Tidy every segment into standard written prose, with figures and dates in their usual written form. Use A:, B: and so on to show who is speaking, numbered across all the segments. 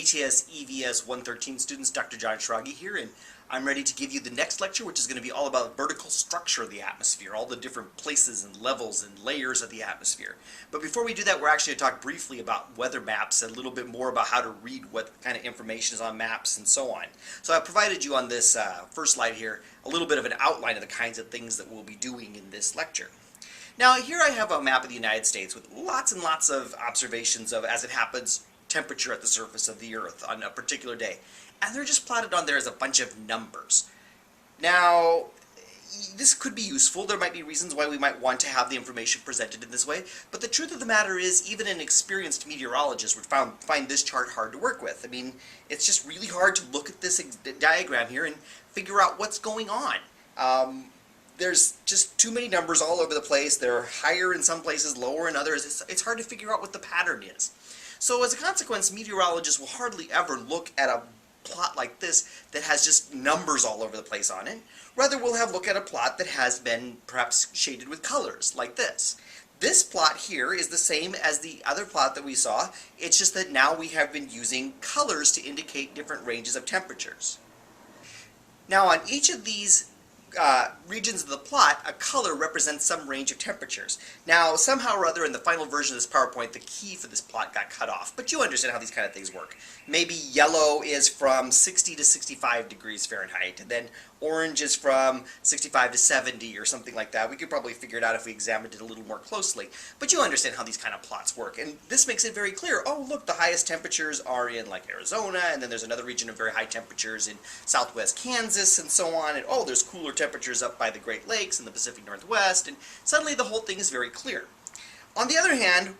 A: ATS EVS 113 students, Dr. John Schrage here, and I'm ready to give you the next lecture, which is going to be all about vertical structure of the atmosphere, all the different places and levels and layers of the atmosphere. But before we do that, we're actually going to talk briefly about weather maps, a little bit more about how to read what kind of information is on maps and so on. So I provided you on this first slide here a little bit of an outline of the kinds of things that we'll be doing in this lecture. Now here I have a map of the United States with lots and lots of observations of, as it happens, temperature at the surface of the Earth on a particular day. And they're just plotted on there as a bunch of numbers. Now, this could be useful. There might be reasons why we might want to have the information presented in this way. But the truth of the matter is, even an experienced meteorologist would find this chart hard to work with. I mean, it's just really hard to look at this diagram here and figure out what's going on. There's just too many numbers all over the place. They're higher in some places, lower in others. It's hard to figure out what the pattern is. So as a consequence, meteorologists will hardly ever look at a plot like this that has just numbers all over the place on it. Rather, we'll have a look at a plot that has been perhaps shaded with colors, like this. This plot here is the same as the other plot that we saw. It's just that now we have been using colors to indicate different ranges of temperatures. Now on each of these regions of the plot, a color represents some range of temperatures. Now, somehow or other in the final version of this PowerPoint, the key for this plot got cut off, but you understand how these kind of things work. Maybe yellow is from 60 to 65 degrees Fahrenheit, and then orange is from 65 to 70 or something like that. We could probably figure it out if we examined it a little more closely, but you understand how these kind of plots work, and this makes it very clear. Oh, look, the highest temperatures are in like Arizona, and then there's another region of very high temperatures in southwest Kansas and so on, and oh, there's cooler temperatures up by the Great Lakes and the Pacific Northwest, and suddenly the whole thing is very clear. On the other hand,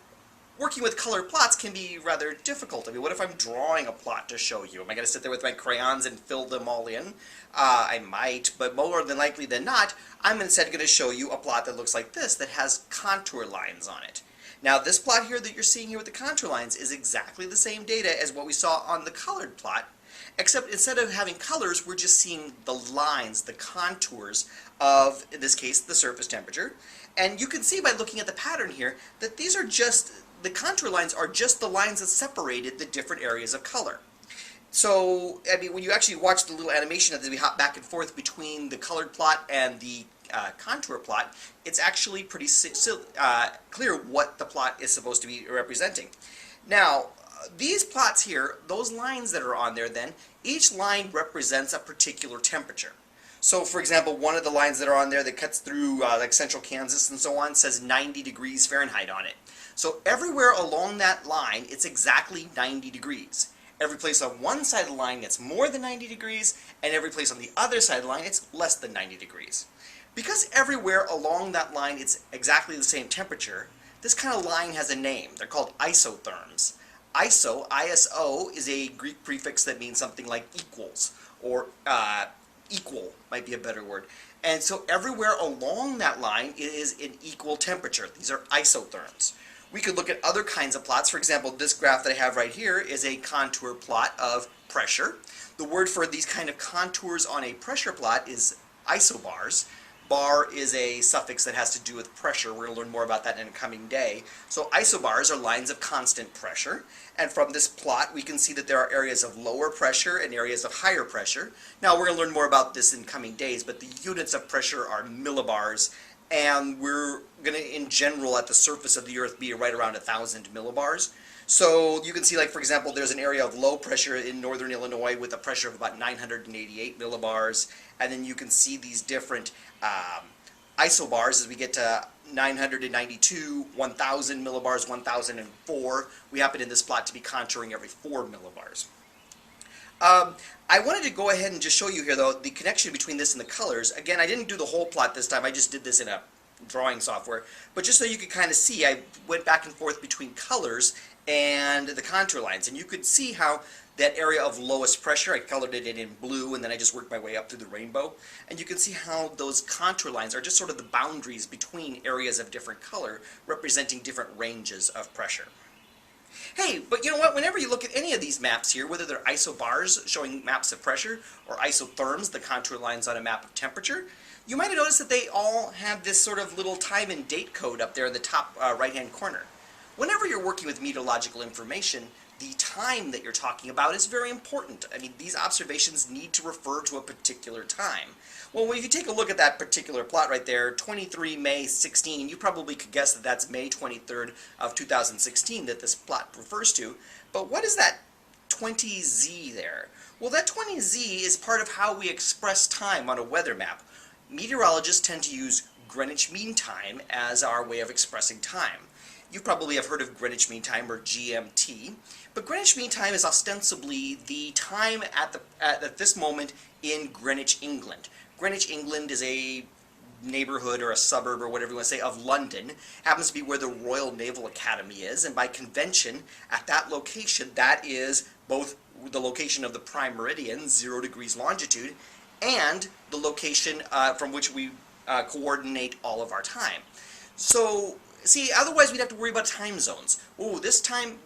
A: working with color plots can be rather difficult. I mean, what if I'm drawing a plot to show you? Am I going to sit there with my crayons and fill them all in? I might, but more than likely than not, I'm instead going to show you a plot that looks like this, that has contour lines on it. Now, this plot here that you're seeing here with the contour lines is exactly the same data as what we saw on the colored plot, except instead of having colors, we're just seeing the lines, the contours of, in this case, the surface temperature. And you can see by looking at the pattern here that these are just, the contour lines are just the lines that separated the different areas of color. So, I mean, when you actually watch the little animation as we hop back and forth between the colored plot and the contour plot, it's actually pretty clear what the plot is supposed to be representing. Now, these plots here, those lines that are on there then, each line represents a particular temperature. So for example, one of the lines that are on there that cuts through like central Kansas and so on says 90 degrees Fahrenheit on it. So everywhere along that line, it's exactly 90 degrees. Every place on one side of the line, it's more than 90 degrees, and every place on the other side of the line, it's less than 90 degrees. Because everywhere along that line, it's exactly the same temperature, this kind of line has a name. They're called isotherms. ISO, I-S-O, is a Greek prefix that means something like equals, or equal might be a better word. And so everywhere along that line it is an equal temperature. These are isotherms. We could look at other kinds of plots. For example, this graph that I have right here is a contour plot of pressure. The word for these kind of contours on a pressure plot is isobars. Bar is a suffix that has to do with pressure. We're going to learn more about that in a coming day. So isobars are lines of constant pressure. And from this plot, we can see that there are areas of lower pressure and areas of higher pressure. Now, we're going to learn more about this in coming days, but the units of pressure are millibars. And we're going to, in general, at the surface of the Earth, be right around 1,000 millibars. So you can see, like, for example, there's an area of low pressure in northern Illinois with a pressure of about 988 millibars. And then you can see these different isobars as we get to 992, 1,000 millibars, 1,004. We happen in this plot to be contouring every 4 millibars. I wanted to go ahead and just show you here, though, the connection between this and the colors. Again, I didn't do the whole plot this time. I just did this in a drawing software. But just so you could kind of see, I went back and forth between colors and the contour lines. And you could see how that area of lowest pressure, I colored it in blue, and then I just worked my way up through the rainbow. And you can see how those contour lines are just sort of the boundaries between areas of different color, representing different ranges of pressure. Hey, but you know what? Whenever you look at any of these maps here, whether they're isobars showing maps of pressure, or isotherms, the contour lines on a map of temperature, you might have noticed that they all have this sort of little time and date code up there in the top right-hand corner. Whenever you're working with meteorological information, the time that you're talking about is very important. I mean, these observations need to refer to a particular time. Well, if you take a look at that particular plot right there, 23 May 16, you probably could guess that that's May 23rd of 2016 that this plot refers to. But what is that 20Z there? Well, that 20Z is part of how we express time on a weather map. Meteorologists tend to use Greenwich Mean Time as our way of expressing time. You probably have heard of Greenwich Mean Time, or GMT, but Greenwich Mean Time is ostensibly the time at this moment in Greenwich, England. Greenwich, England is a neighborhood or a suburb or whatever you want to say of London. Happens to be where the Royal Naval Academy is, and by convention at that location, that is both the location of the prime meridian, 0 degrees longitude, and the location from which we coordinate all of our time. So see, otherwise we'd have to worry about time zones. Oh, this time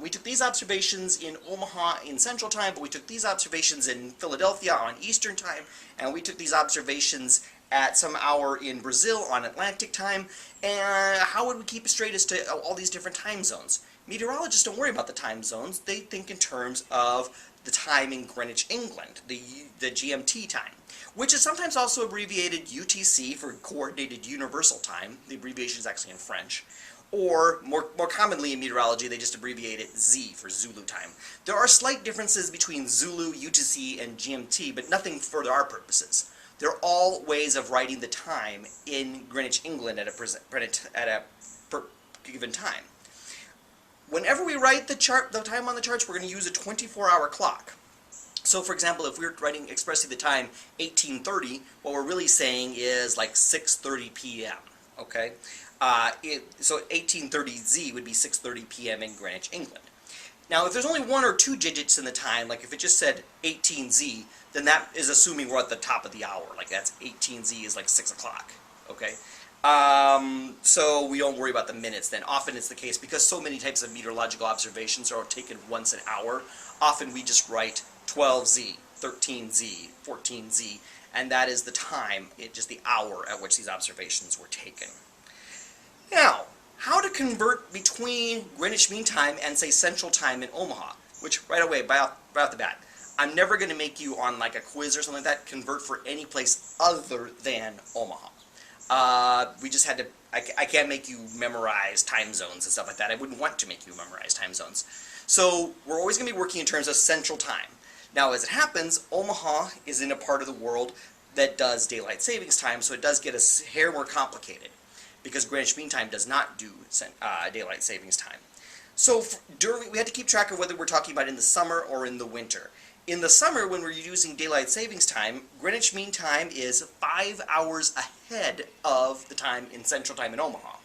A: we took these observations in Omaha in Central Time, but we took these observations in Philadelphia on Eastern Time, and we took these observations at some hour in Brazil on Atlantic Time. And how would we keep it straight as to all these different time zones? Meteorologists don't worry about the time zones. They think in terms of the time in Greenwich, England, the GMT time, which is sometimes also abbreviated UTC for Coordinated Universal Time. The abbreviation is actually in French. Or, more commonly in meteorology, they just abbreviate it Z for Zulu time. There are slight differences between Zulu, UTC, and GMT, but nothing for our purposes. They're all ways of writing the time in Greenwich, England at a given time. Whenever we write the time on the charts, we're going to use a 24-hour clock. So, for example, if we're expressing the time 1830, what we're really saying is like 6:30 p.m. Okay, so 1830Z would be 6:30 p.m. in Greenwich, England. Now, if there's only 1 or 2 digits in the time, like if it just said 18Z, then that is assuming we're at the top of the hour. Like that's 18Z is like 6 o'clock. Okay. So we don't worry about the minutes then. Often it's the case, because so many types of meteorological observations are taken once an hour, often we just write 12Z, 13Z, 14Z, and that is the time, just the hour at which these observations were taken. Now, how to convert between Greenwich Mean Time and, say, Central Time in Omaha, which right away, right off the bat, I'm never going to make you on like a quiz or something like that convert for any place other than Omaha. We just had to, I can't make you memorize time zones and stuff like that. I wouldn't want to make you memorize time zones. So we're always going to be working in terms of Central Time. Now, as it happens, Omaha is in a part of the world that does daylight savings time, so it does get a hair more complicated, because Greenwich Mean Time does not do daylight savings time. So we had to keep track of whether we're talking about in the summer or in the winter. In the summer, when we're using daylight savings time, Greenwich Mean Time is 5 hours ahead of the time in Central Time in Omaha.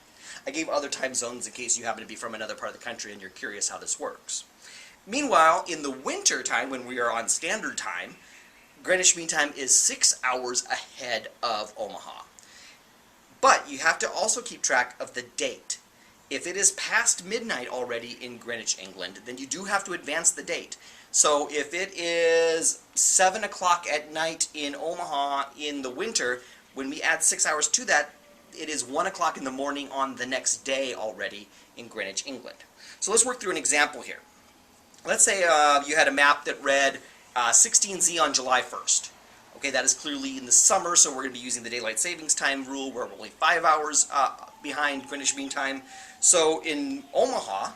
A: I gave other time zones in case you happen to be from another part of the country and you're curious how this works. Meanwhile, in the winter time, when we are on Standard Time, Greenwich Mean Time is 6 hours ahead of Omaha. But you have to also keep track of the date. If it is past midnight already in Greenwich, England, then you do have to advance the date. So if it is 7 o'clock at night in Omaha in the winter, when we add 6 hours to that, it is 1 o'clock in the morning on the next day already in Greenwich, England. So let's work through an example here. Let's say you had a map that read 16Z on July 1st. Okay, that is clearly in the summer, so we're going to be using the daylight savings time rule. We're only 5 hours behind Greenwich Mean Time. So in Omaha,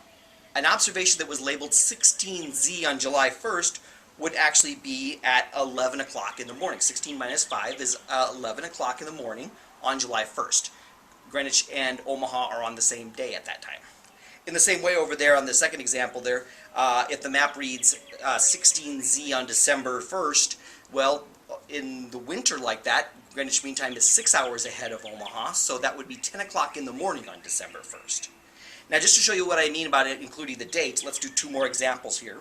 A: an observation that was labeled 16Z on July 1st would actually be at 11 o'clock in the morning. 16 minus 5 is 11 o'clock in the morning on July 1st. Greenwich and Omaha are on the same day at that time. In the same way over there on the second example there, if the map reads 16Z on December 1st, well, in the winter like that, Greenwich Mean Time is 6 hours ahead of Omaha, so that would be 10 o'clock in the morning on December 1st. Now, just to show you what I mean about it, including the date, let's do 2 more examples here.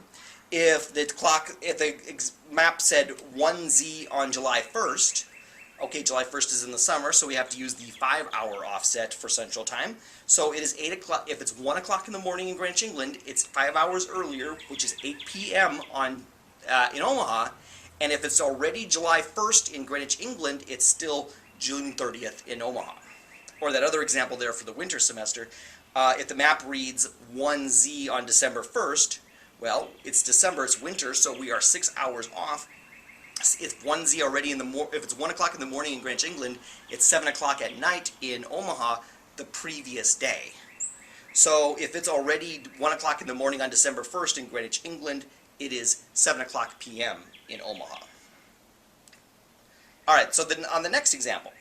A: If the map said 1Z on July 1st, okay, July 1st is in the summer, so we have to use the 5-hour offset for Central Time. So it is 8 o'clock. If it's 1 o'clock in the morning in Greenwich, England, it's 5 hours earlier, which is 8 p.m. In Omaha. And if it's already July 1st in Greenwich, England, it's still June 30th in Omaha. Or that other example there for the winter semester, if the map reads 1Z on December 1st, Well, it's December, it's winter, so we are 6 hours off. If 1Z already if it's 1 o'clock in the morning in Greenwich, England, it's 7 o'clock at night in Omaha the previous day. So if it's already 1 o'clock in the morning on December 1st in Greenwich, England, it is 7 o'clock p.m. in Omaha. All right, so then on the next example,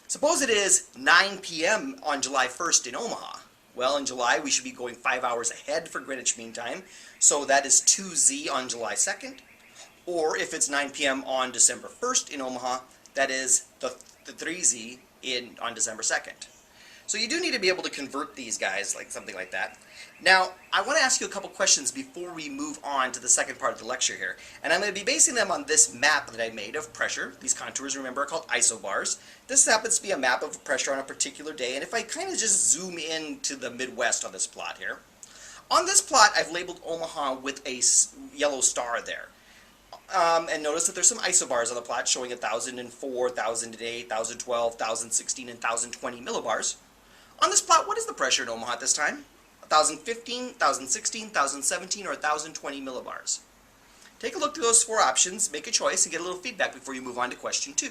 A: suppose it is 9 p.m. on July 1st in Omaha. Well, in July, we should be going 5 hours ahead for Greenwich Mean Time, so that is 2Z on July 2nd. Or if it's 9 p.m. on December 1st in Omaha, that is the 3Z on December 2nd. So you do need to be able to convert these guys, like something like that. Now, I want to ask you a couple questions before we move on to the second part of the lecture here. And I'm going to be basing them on this map that I made of pressure. These contours, remember, are called isobars. This happens to be a map of pressure on a particular day. And if I kind of just zoom in to the Midwest on this plot here, on this plot, I've labeled Omaha with a yellow star there. And notice that there's some isobars on the plot showing 1,004, 1,008, 1,012, 1,016, and 1,020 millibars. On this plot, what is the pressure in Omaha at this time? 1,015, 1,016, 1,017, or 1,020 millibars. Take a look through those four options, make a choice, and get a little feedback before you move on to question 2.